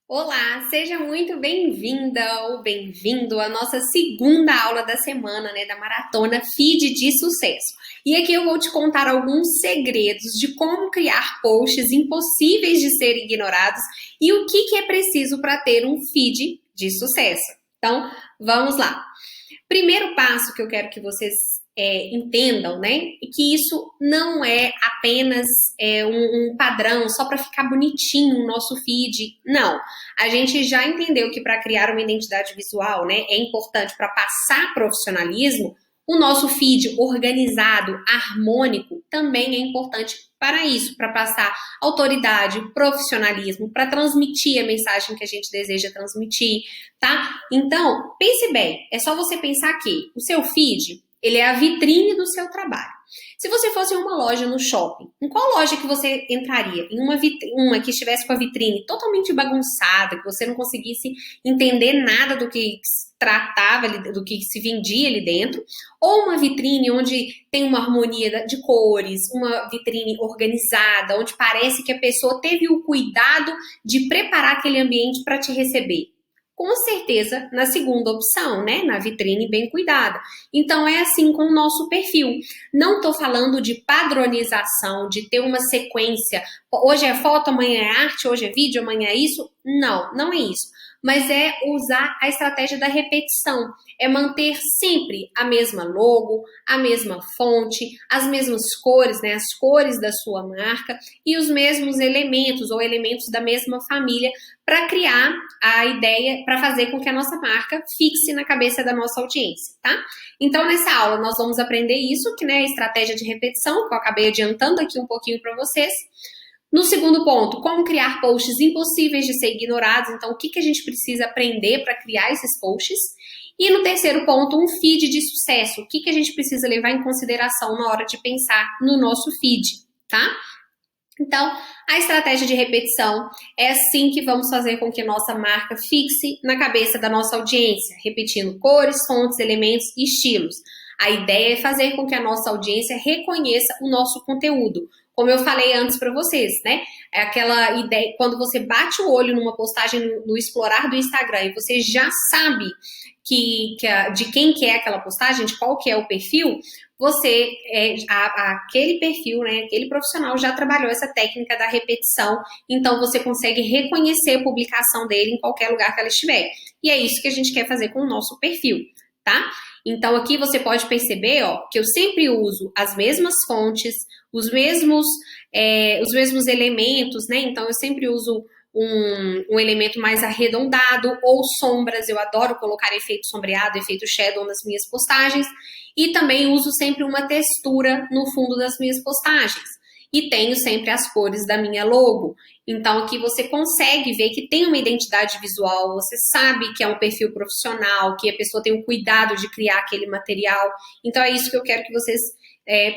Olá, seja muito bem-vinda ou bem-vindo à nossa segunda aula da semana, né, da Maratona Feed de Sucesso. E aqui eu vou te contar alguns segredos de como criar posts impossíveis de serem ignorados e o que é preciso para ter um feed de sucesso. Então, vamos lá. Primeiro passo que eu quero que vocês entendam, né? E que isso não é apenas um padrão só para ficar bonitinho o nosso feed. Não. A gente já entendeu que para criar uma identidade visual, né, é importante para passar profissionalismo. O nosso feed organizado, harmônico, também é importante para isso, para passar autoridade, profissionalismo, para transmitir a mensagem que a gente deseja transmitir, tá? Então, pense bem, é só você pensar que o seu feed, ele é a vitrine do seu trabalho. Se você fosse em uma loja no shopping, em qual loja que você entraria? Em uma que estivesse com a vitrine totalmente bagunçada, que você não conseguisse entender nada do que se tratava, do que se vendia ali dentro, ou uma vitrine onde tem uma harmonia de cores, uma vitrine organizada, onde parece que a pessoa teve o cuidado de preparar aquele ambiente para te receber. Com certeza na segunda opção, né? Na vitrine bem cuidada. Então é assim com o nosso perfil. Não estou falando de padronização, de ter uma sequência. Hoje é foto, amanhã é arte, hoje é vídeo, amanhã é isso. Não, não é isso. Mas é usar a estratégia da repetição. É manter sempre a mesma logo, a mesma fonte, as mesmas cores, né? As cores da sua marca e os mesmos elementos ou elementos da mesma família para criar a ideia, para fazer com que a nossa marca fixe na cabeça da nossa audiência, tá? Então, nessa aula, nós vamos aprender isso, que né, é a estratégia de repetição, que eu acabei adiantando aqui um pouquinho para vocês. No segundo ponto, como criar posts impossíveis de ser ignorados. Então, o que a gente precisa aprender para criar esses posts? E no terceiro ponto, um feed de sucesso. O que a gente precisa levar em consideração na hora de pensar no nosso feed, tá? Então, a estratégia de repetição é assim que vamos fazer com que nossa marca fixe na cabeça da nossa audiência, repetindo cores, fontes, elementos e estilos. A ideia é fazer com que a nossa audiência reconheça o nosso conteúdo. Como eu falei antes para vocês, né? É aquela ideia, quando você bate o olho numa postagem no explorar do Instagram e você já sabe de quem que é aquela postagem, de qual que é o perfil, você, aquele perfil, né, aquele profissional já trabalhou essa técnica da repetição, então você consegue reconhecer a publicação dele em qualquer lugar que ela estiver. E é isso que a gente quer fazer com o nosso perfil, tá? Então aqui você pode perceber, ó, que eu sempre uso as mesmas fontes, os mesmos elementos, né? Então eu sempre uso um elemento mais arredondado ou sombras. Eu adoro colocar efeito sombreado, efeito shadow nas minhas postagens. E também uso sempre uma textura no fundo das minhas postagens. E tenho sempre as cores da minha logo. Então aqui você consegue ver que tem uma identidade visual, você sabe que é um perfil profissional, que a pessoa tem o cuidado de criar aquele material. Então é isso que eu quero que vocês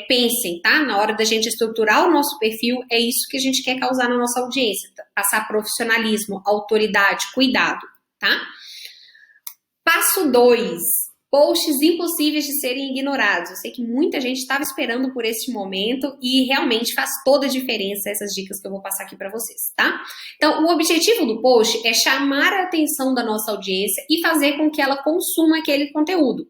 pensem, tá? Na hora da gente estruturar o nosso perfil, é isso que a gente quer causar na nossa audiência. Tá? Passar profissionalismo, autoridade, cuidado, tá? Passo 2. Posts impossíveis de serem ignorados. Eu sei que muita gente estava esperando por este momento e realmente faz toda a diferença essas dicas que eu vou passar aqui para vocês, tá? Então, o objetivo do post é chamar a atenção da nossa audiência e fazer com que ela consuma aquele conteúdo.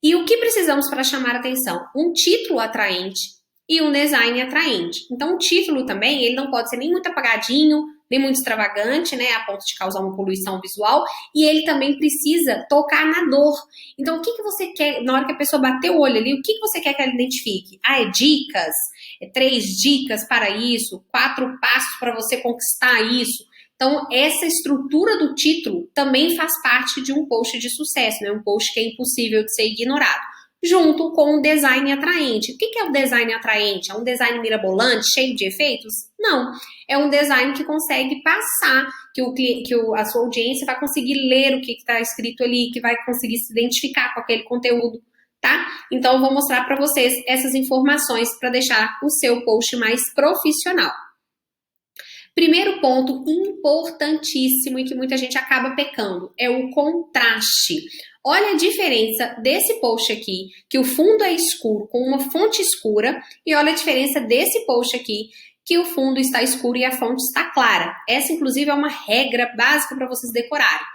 E o que precisamos para chamar a atenção? Um título atraente e um design atraente. Então, o título também, ele não pode ser nem muito apagadinho, nem muito extravagante, né, a ponto de causar uma poluição visual, e ele também precisa tocar na dor. Então, o que você quer, na hora que a pessoa bater o olho ali, o que você quer que ela identifique? Ah, é dicas? É 3 dicas para isso? 4 passos para você conquistar isso? Então, essa estrutura do título também faz parte de um post de sucesso, né? Um post que é impossível de ser ignorado, junto com o design atraente. O que é o design atraente? É um design mirabolante, cheio de efeitos? Não. É um design que consegue passar, a sua audiência vai conseguir ler o que está escrito ali, que vai conseguir se identificar com aquele conteúdo, tá? Então, eu vou mostrar para vocês essas informações para deixar o seu post mais profissional. Primeiro ponto importantíssimo e que muita gente acaba pecando é o contraste. Olha a diferença desse post aqui, que o fundo é escuro com uma fonte escura, e olha a diferença desse post aqui, que o fundo está escuro e a fonte está clara. Essa, inclusive, é uma regra básica para vocês decorarem.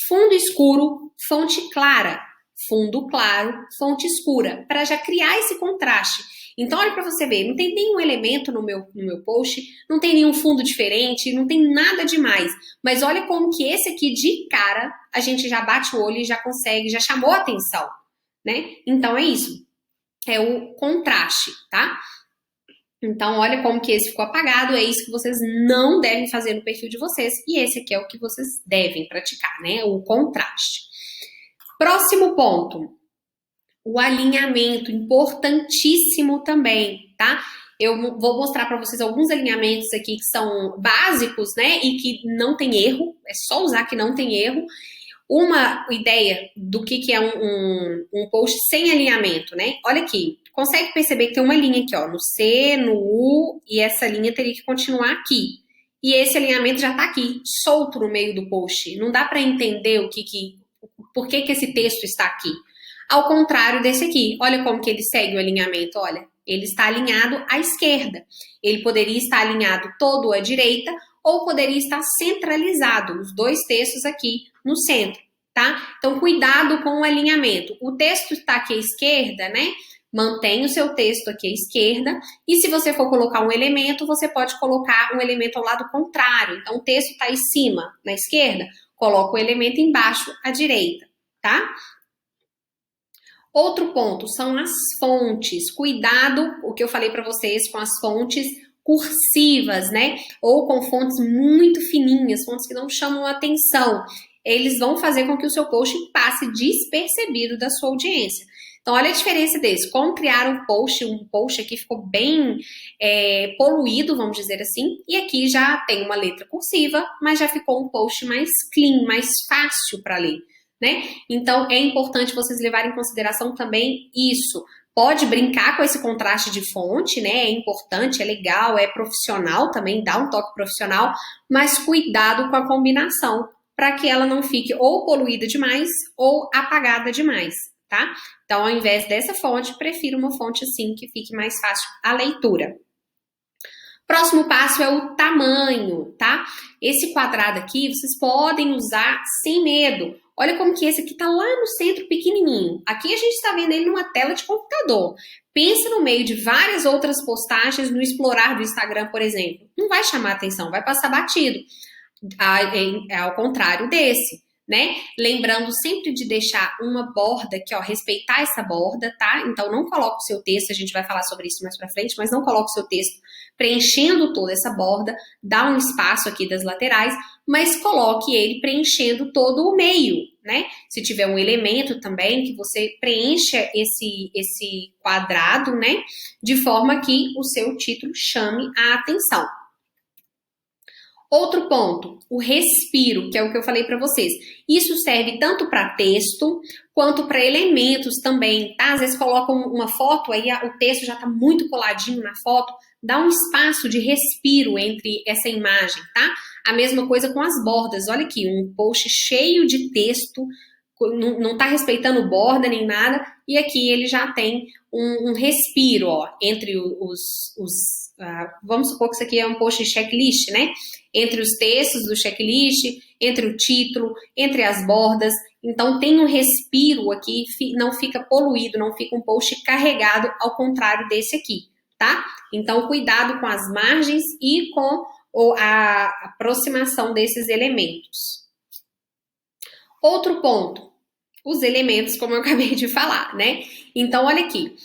Fundo escuro, fonte clara. Fundo claro, fonte escura, para já criar esse contraste. Então, olha para você ver, não tem nenhum elemento no meu post, não tem nenhum fundo diferente, não tem nada demais. Mas olha como que esse aqui, de cara, a gente já bate o olho e já consegue, já chamou a atenção, né? Então, é isso. É o contraste, tá? Então, olha como que esse ficou apagado, é isso que vocês não devem fazer no perfil de vocês, e esse aqui é o que vocês devem praticar, né? O contraste. Próximo ponto, o alinhamento, importantíssimo também, tá? Eu vou mostrar para vocês alguns alinhamentos aqui que são básicos, né? E que não tem erro, é só usar que não tem erro. Uma ideia do que é um post sem alinhamento, né? Olha aqui, consegue perceber que tem uma linha aqui, ó, no C, no U, e essa linha teria que continuar aqui. E esse alinhamento já tá aqui, solto no meio do post. Não dá para entender por que esse texto está aqui. Ao contrário desse aqui, olha como que ele segue o alinhamento, olha. Ele está alinhado à esquerda. Ele poderia estar alinhado todo à direita ou poderia estar centralizado, os dois textos aqui no centro, tá? Então, cuidado com o alinhamento. O texto está aqui à esquerda, né? Mantenha o seu texto aqui à esquerda. E se você for colocar um elemento, você pode colocar um elemento ao lado contrário. Então, o texto está em cima, na esquerda, coloca o elemento embaixo, à direita, tá? Outro ponto são as fontes. Cuidado, o que eu falei para vocês, com as fontes cursivas, né? Ou com fontes muito fininhas, fontes que não chamam atenção. Eles vão fazer com que o seu post passe despercebido da sua audiência. Então, olha a diferença desse. Como criar um post aqui ficou bem poluído, vamos dizer assim, e aqui já tem uma letra cursiva, mas já ficou um post mais clean, mais fácil para ler, né? Então, é importante vocês levarem em consideração também isso. Pode brincar com esse contraste de fonte, né? É importante, é legal, é profissional também, dá um toque profissional, mas cuidado com a combinação, para que ela não fique ou poluída demais ou apagada demais, tá? Então, ao invés dessa fonte, prefiro uma fonte assim que fique mais fácil a leitura. Próximo passo é o tamanho, tá? Esse quadrado aqui, vocês podem usar sem medo. Olha como que esse aqui tá lá no centro, pequenininho. Aqui a gente está vendo ele numa tela de computador. Pensa no meio de várias outras postagens no explorar do Instagram, por exemplo. Não vai chamar atenção, vai passar batido. Ao contrário desse, né? Lembrando sempre de deixar uma borda aqui, ó, respeitar essa borda, tá? Então não coloque o seu texto, a gente vai falar sobre isso mais pra frente, mas não coloque o seu texto preenchendo toda essa borda, dá um espaço aqui das laterais, mas coloque ele preenchendo todo o meio, né? Se tiver um elemento também, que você preencha esse quadrado, né? De forma que o seu título chame a atenção. Outro ponto, o respiro, que é o que eu falei para vocês. Isso serve tanto para texto quanto para elementos também, tá? Às vezes colocam uma foto, aí o texto já tá muito coladinho na foto, dá um espaço de respiro entre essa imagem, tá? A mesma coisa com as bordas. Olha aqui, um post cheio de texto, não tá respeitando borda nem nada, e aqui ele já tem um respiro, ó, entre vamos supor que isso aqui é um post de checklist, né? Entre os textos do checklist, entre o título, entre as bordas. Então, tem um respiro aqui, não fica poluído, não fica um post carregado, ao contrário desse aqui, tá? Então, cuidado com as margens e com a aproximação desses elementos. Outro ponto, os elementos, como eu acabei de falar, né? Então, olha aqui.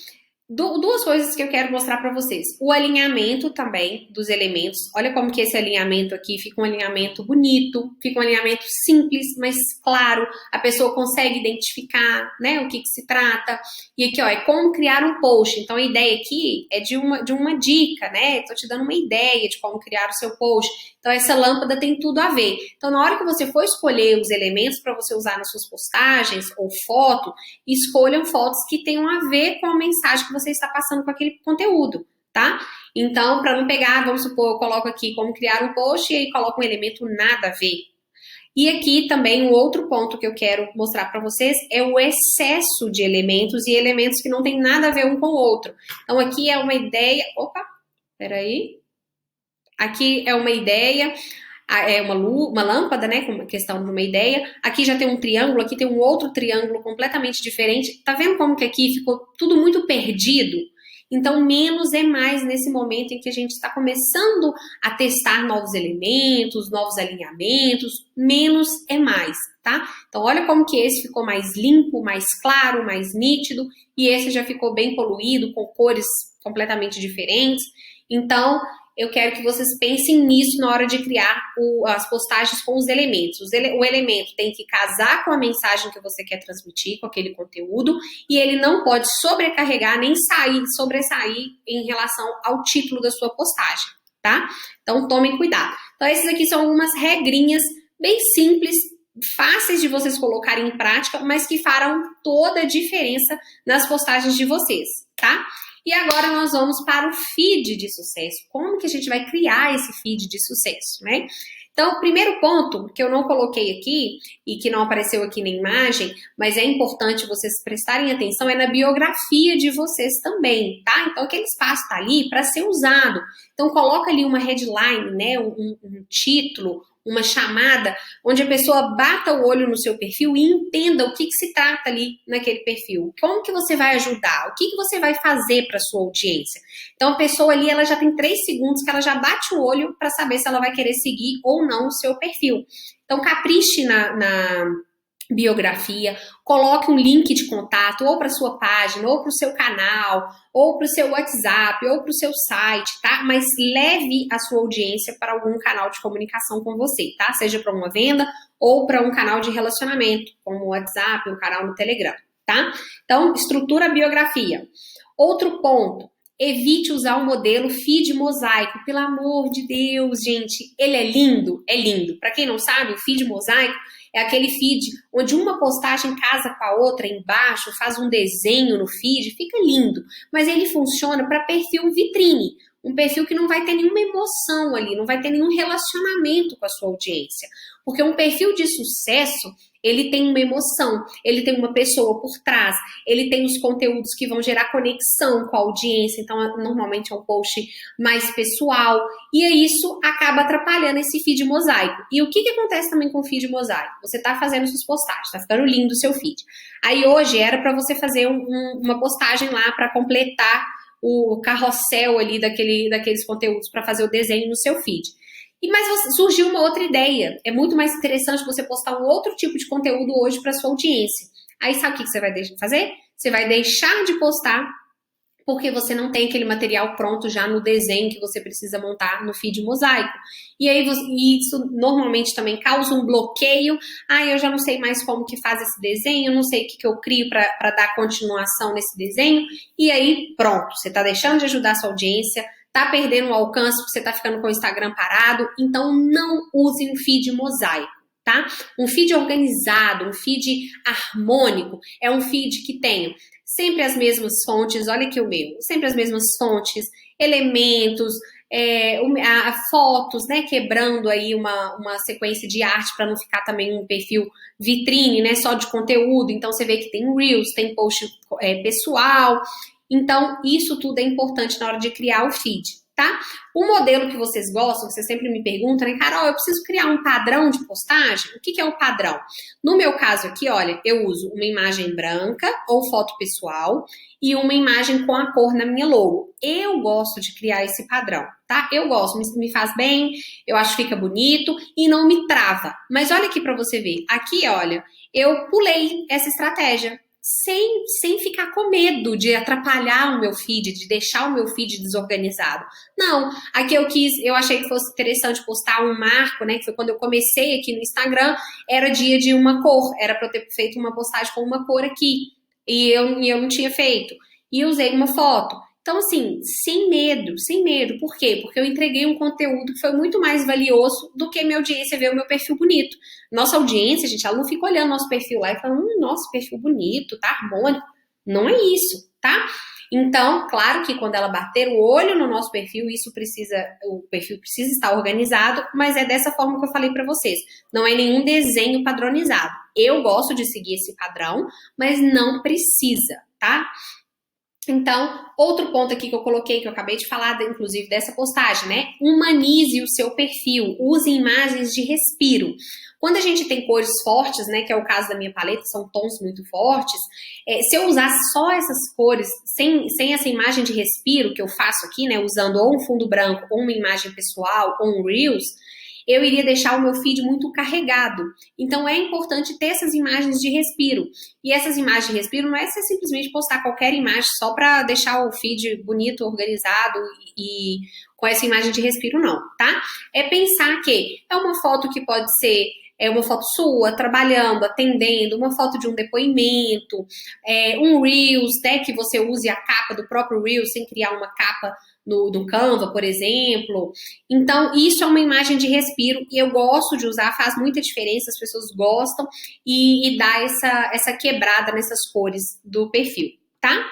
Duas coisas que eu quero mostrar para vocês. O alinhamento também dos elementos. Olha como que esse alinhamento aqui fica um alinhamento bonito, fica um alinhamento simples, mas claro, a pessoa consegue identificar, né, o que se trata. E aqui, ó, é como criar um post. Então, a ideia aqui é de uma dica, né? Tô te dando uma ideia de como criar o seu post. Então, essa lâmpada tem tudo a ver. Então, na hora que você for escolher os elementos para você usar nas suas postagens ou foto, escolham fotos que tenham a ver com a mensagem que você está passando com aquele conteúdo, tá? Então, para não pegar, vamos supor, eu coloco aqui como criar um post e aí coloco um elemento nada a ver. E aqui também um outro ponto que eu quero mostrar para vocês é o excesso de elementos e elementos que não tem nada a ver um com o outro. Então, aqui é uma ideia... Opa, peraí. Aqui é uma ideia, é uma lâmpada, né, com uma questão de uma ideia. Aqui já tem um triângulo, aqui tem um outro triângulo completamente diferente. Tá vendo como que aqui ficou tudo muito perdido? Então, menos é mais nesse momento em que a gente está começando a testar novos elementos, novos alinhamentos, menos é mais, tá? Então, olha como que esse ficou mais limpo, mais claro, mais nítido, e esse já ficou bem poluído, com cores completamente diferentes. Então, eu quero que vocês pensem nisso na hora de criar as postagens com os elementos. O elemento tem que casar com a mensagem que você quer transmitir, com aquele conteúdo, e ele não pode sobrecarregar nem sobressair em relação ao título da sua postagem, tá? Então tomem cuidado. Então esses aqui são algumas regrinhas bem simples, fáceis de vocês colocarem em prática, mas que farão toda a diferença nas postagens de vocês, tá? E agora nós vamos para o feed de sucesso. Como que a gente vai criar esse feed de sucesso, né? Então, o primeiro ponto que eu não coloquei aqui e que não apareceu aqui na imagem, mas é importante vocês prestarem atenção, é na biografia de vocês também, tá? Então, aquele espaço tá ali para ser usado. Então, coloca ali uma headline, né? Um título, uma chamada, onde a pessoa bata o olho no seu perfil e entenda o que se trata ali naquele perfil. Como que você vai ajudar? O que você vai fazer para sua audiência? Então, a pessoa ali, ela já tem 3 segundos que ela já bate o olho para saber se ela vai querer seguir ou não o seu perfil. Então, capriche na biografia, coloque um link de contato ou para sua página, ou para o seu canal, ou para o seu WhatsApp, ou para o seu site, tá? Mas leve a sua audiência para algum canal de comunicação com você, tá? Seja para uma venda ou para um canal de relacionamento, como o WhatsApp, um canal no Telegram, tá? Então, estrutura a biografia. Outro ponto, evite usar o modelo feed mosaico. Pelo amor de Deus, gente, ele é lindo, é lindo. Para quem não sabe, o feed mosaico é aquele feed onde uma postagem casa com a outra embaixo, faz um desenho no feed, fica lindo. Mas ele funciona para perfil vitrine, um perfil que não vai ter nenhuma emoção ali, não vai ter nenhum relacionamento com a sua audiência. Porque um perfil de sucesso, ele tem uma emoção, ele tem uma pessoa por trás, ele tem os conteúdos que vão gerar conexão com a audiência, então normalmente é um post mais pessoal, e isso acaba atrapalhando esse feed mosaico. E o que acontece também com o feed mosaico? Você tá fazendo suas postagens, tá ficando lindo o seu feed. Aí hoje era para você fazer uma postagem lá para completar o carrossel ali daqueles conteúdos para fazer o desenho no seu feed. Mas surgiu uma outra ideia. É muito mais interessante você postar um outro tipo de conteúdo hoje para sua audiência. Aí sabe o que você vai fazer? Você vai deixar de postar porque você não tem aquele material pronto já no desenho que você precisa montar no feed mosaico. E aí isso normalmente também causa um bloqueio. Eu já não sei mais como que faz esse desenho, eu não sei o que eu crio para dar continuação nesse desenho. E aí, pronto, você está deixando de ajudar a sua audiência, tá perdendo o alcance, você tá ficando com o Instagram parado, então não use um feed mosaico, tá? Um feed organizado, um feed harmônico, é um feed que tem sempre as mesmas fontes, olha aqui o meu, sempre as mesmas fontes, elementos, fotos, né, quebrando aí uma sequência de arte para não ficar também um perfil vitrine, né, só de conteúdo. Então você vê que tem Reels, tem post pessoal. Então, isso tudo é importante na hora de criar o feed, tá? O modelo que vocês gostam, vocês sempre me perguntam, né, Carol, eu preciso criar um padrão de postagem? O que é o padrão? No meu caso aqui, olha, eu uso uma imagem branca ou foto pessoal e uma imagem com a cor na minha logo. Eu gosto de criar esse padrão, tá? Eu gosto, me faz bem, eu acho que fica bonito e não me trava. Mas olha aqui pra você ver, aqui, olha, eu pulei essa estratégia. Sem ficar com medo de atrapalhar o meu feed, de deixar o meu feed desorganizado. Não, aqui eu achei que fosse interessante postar um marco, né, que foi quando eu comecei aqui no Instagram, era dia de uma cor, era para eu ter feito uma postagem com uma cor aqui, e eu não tinha feito, e usei uma foto. Então, assim, sem medo. Por quê? Porque eu entreguei um conteúdo que foi muito mais valioso do que minha audiência ver o meu perfil bonito. Nossa audiência, gente, ela não fica olhando nosso perfil lá e falando, nossa, perfil bonito, tá harmônico. Não é isso, tá? Então, claro que quando ela bater o olho no nosso perfil, o perfil precisa estar organizado, mas é dessa forma que eu falei para vocês. Não é nenhum desenho padronizado. Eu gosto de seguir esse padrão, mas não precisa, tá? Então, outro ponto aqui que eu coloquei, que eu acabei de falar, inclusive, dessa postagem, né? Humanize o seu perfil, use imagens de respiro. Quando a gente tem cores fortes, né, que é o caso da minha paleta, são tons muito fortes, se eu usasse só essas cores, sem essa imagem de respiro que eu faço aqui, né, usando ou um fundo branco, ou uma imagem pessoal, ou um Reels, eu iria deixar o meu feed muito carregado. Então é importante ter essas imagens de respiro. E essas imagens de respiro não é você simplesmente postar qualquer imagem só para deixar o feed bonito, organizado e com essa imagem de respiro, não, tá? É pensar que é uma foto que pode ser uma foto sua, trabalhando, atendendo, uma foto de um depoimento, um Reels, né, que você use a capa do próprio Reels sem criar uma capa no Canva, por exemplo. Então, isso é uma imagem de respiro e eu gosto de usar, faz muita diferença, as pessoas gostam e dá essa quebrada nessas cores do perfil, tá?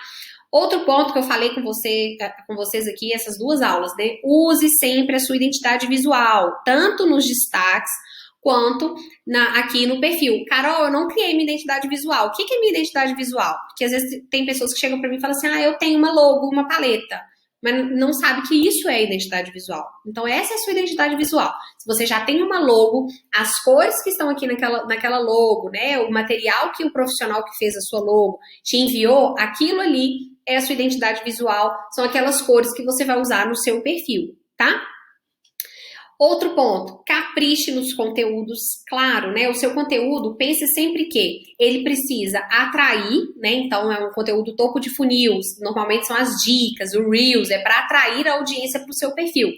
Outro ponto que eu falei com vocês aqui, essas duas aulas, né? Use sempre a sua identidade visual, tanto nos destaques quanto aqui no perfil. Carol, eu não criei minha identidade visual. O que é minha identidade visual? Porque às vezes tem pessoas que chegam para mim e falam assim, eu tenho uma logo, uma paleta, mas não sabe que isso é identidade visual. Então, essa é a sua identidade visual. Se você já tem uma logo, as cores que estão aqui naquela logo, né? O material que o profissional que fez a sua logo te enviou, aquilo ali é a sua identidade visual, são aquelas cores que você vai usar no seu perfil, tá? Outro ponto, capriche nos conteúdos, claro, né? O seu conteúdo, pense sempre que ele precisa atrair, né? Então, é um conteúdo topo de funil, normalmente são as dicas, o Reels, é para atrair a audiência para o seu perfil.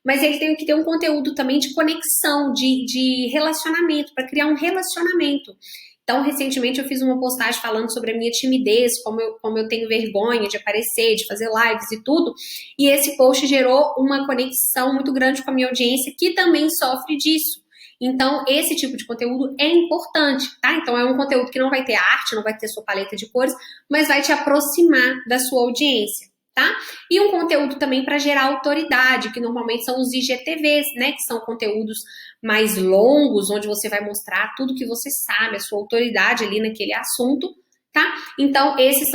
Mas ele tem que ter um conteúdo também de conexão, de relacionamento, para criar um relacionamento. Então, recentemente eu fiz uma postagem falando sobre a minha timidez, como eu tenho vergonha de aparecer, de fazer lives e tudo. E esse post gerou uma conexão muito grande com a minha audiência, que também sofre disso. Então, esse tipo de conteúdo é importante, tá? Então, é um conteúdo que não vai ter arte, não vai ter sua paleta de cores, mas vai te aproximar da sua audiência, tá? E um conteúdo também para gerar autoridade, que normalmente são os IGTVs, né? Que são conteúdos mais longos, onde você vai mostrar tudo que você sabe, a sua autoridade ali naquele assunto, tá? Então, esses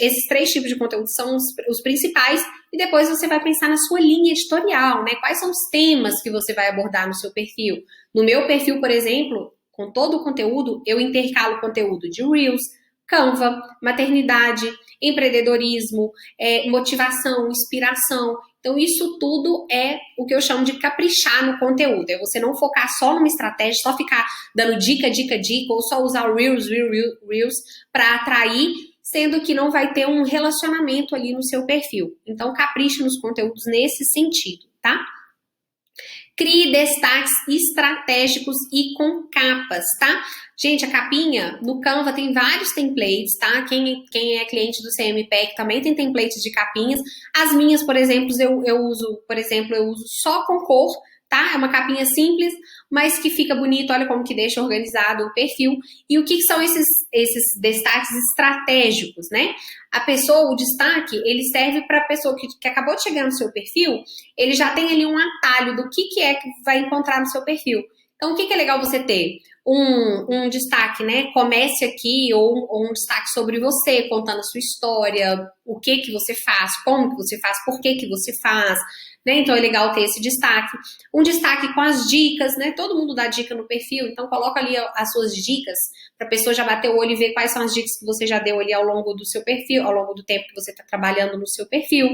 esses três tipos de conteúdo são os principais, e depois você vai pensar na sua linha editorial, né? Quais são os temas que você vai abordar no seu perfil? No meu perfil, por exemplo, com todo o conteúdo, eu intercalo conteúdo de Reels, Canva, maternidade, empreendedorismo, motivação, inspiração. Então, isso tudo é o que eu chamo de caprichar no conteúdo. É você não focar só numa estratégia, só ficar dando dica, ou só usar Reels para atrair, sendo que não vai ter um relacionamento ali no seu perfil. Então, capriche nos conteúdos nesse sentido, tá? Crie destaques estratégicos e com capas, tá? Gente, a capinha no Canva tem vários templates, tá? Quem é cliente do CMPEC também tem templates de capinhas. As minhas, por exemplo, eu uso só com cor, tá? É uma capinha simples, mas que fica bonito. Olha como que deixa organizado o perfil. E o que são esses destaques estratégicos, né? O destaque, ele serve para a pessoa que acabou de chegar no seu perfil, ele já tem ali um atalho do que é que vai encontrar no seu perfil. Então, o que é legal você ter? Um destaque, né? Comece aqui, ou um destaque sobre você, contando a sua história, o que você faz, como que você faz, por que você faz, né? Então é legal ter esse destaque. Um destaque com as dicas, né? Todo mundo dá dica no perfil, então coloca ali as suas dicas, para a pessoa já bater o olho e ver quais são as dicas que você já deu ali ao longo do seu perfil, ao longo do tempo que você está trabalhando no seu perfil.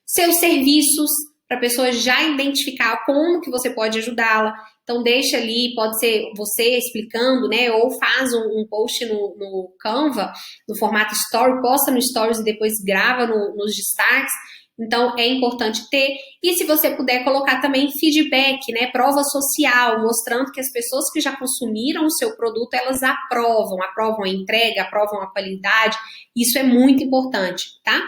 Seus serviços, para a pessoa já identificar como que você pode ajudá-la. Então, deixa ali, pode ser você explicando, né? Ou faz um post no Canva, no formato Story, posta no Stories e depois grava nos destaques. Então, é importante ter. E se você puder colocar também feedback, né? Prova social, mostrando que as pessoas que já consumiram o seu produto, elas aprovam a entrega, aprovam a qualidade. Isso é muito importante, tá?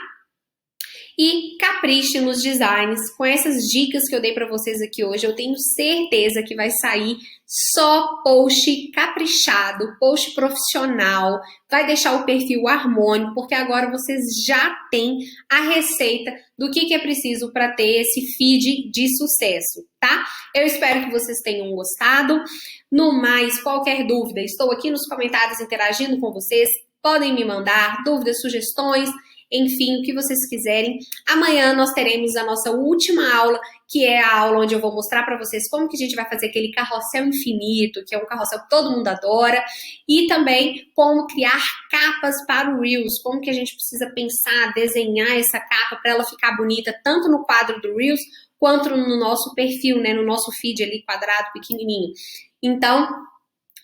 E capriche nos designs. Com essas dicas que eu dei para vocês aqui hoje, eu tenho certeza que vai sair só post caprichado, post profissional, vai deixar o perfil harmônico, porque agora vocês já têm a receita do que é preciso para ter esse feed de sucesso, tá? Eu espero que vocês tenham gostado. No mais, qualquer dúvida, estou aqui nos comentários interagindo com vocês, podem me mandar dúvidas, sugestões. enfim, o que vocês quiserem. Amanhã nós teremos a nossa última aula, que é a aula onde eu vou mostrar para vocês como que a gente vai fazer aquele carrossel infinito, que é um carrossel que todo mundo adora, e também como criar capas para o Reels, como que a gente precisa pensar, desenhar essa capa para ela ficar bonita, tanto no quadro do Reels, quanto no nosso perfil, né, no nosso feed ali quadrado, pequenininho. Então,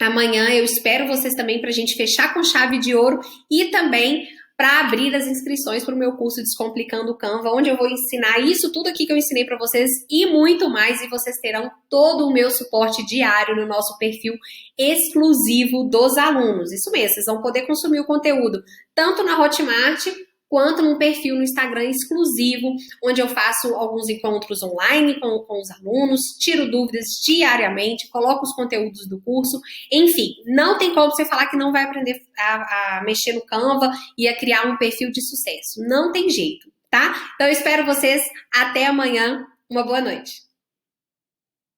amanhã eu espero vocês também para a gente fechar com chave de ouro e também para abrir as inscrições para o meu curso Descomplicando o Canva, onde eu vou ensinar isso tudo aqui que eu ensinei para vocês e muito mais, e vocês terão todo o meu suporte diário no nosso perfil exclusivo dos alunos. Isso mesmo, vocês vão poder consumir o conteúdo tanto na Hotmart quanto num perfil no Instagram exclusivo, onde eu faço alguns encontros online com os alunos, tiro dúvidas diariamente, coloco os conteúdos do curso, enfim, não tem como você falar que não vai aprender a mexer no Canva e a criar um perfil de sucesso. Não tem jeito, tá? Então eu espero vocês até amanhã. Uma boa noite.